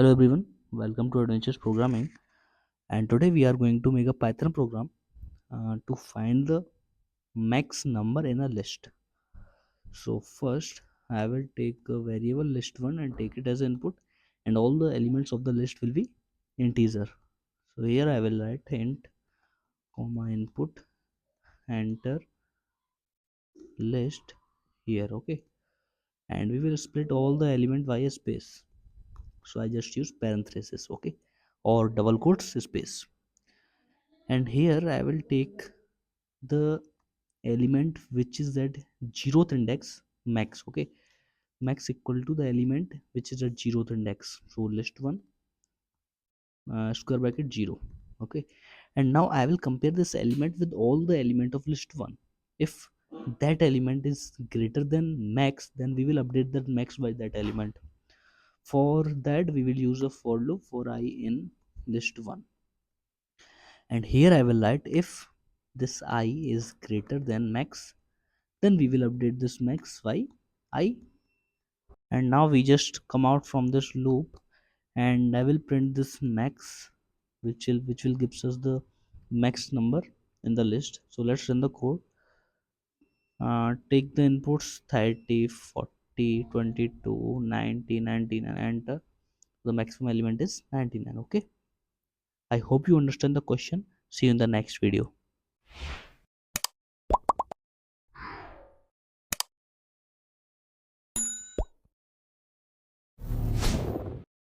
Hello everyone, welcome to Adventures Programming. And today we are going to make a Python program to find the max number in a list. So first I will take a variable list1 and take it as input, and all the elements of the list will be integer. So here I will write int comma input enter list here, okay, and we will split all the element by a space. So I just use parenthesis, okay, or double quotes space. And here I will take the element which is at zeroth index max, okay, max equal to the element which is at zeroth index. So list 1 square bracket 0, okay, and now I will compare this element with all the element of list 1. If that element is greater than max, then we will update that max by that element. For that we will use a for loop for I in list 1, and here I will write if this I is greater than max, then we will update this max by I. And now we just come out from this loop, and I will print this max, which will gives us the max number in the list. So let's run the code. Take the inputs 30, 40, 22, 90, 19, and enter. The maximum element is 99. Okay, I hope you understand the question. See you in the next video.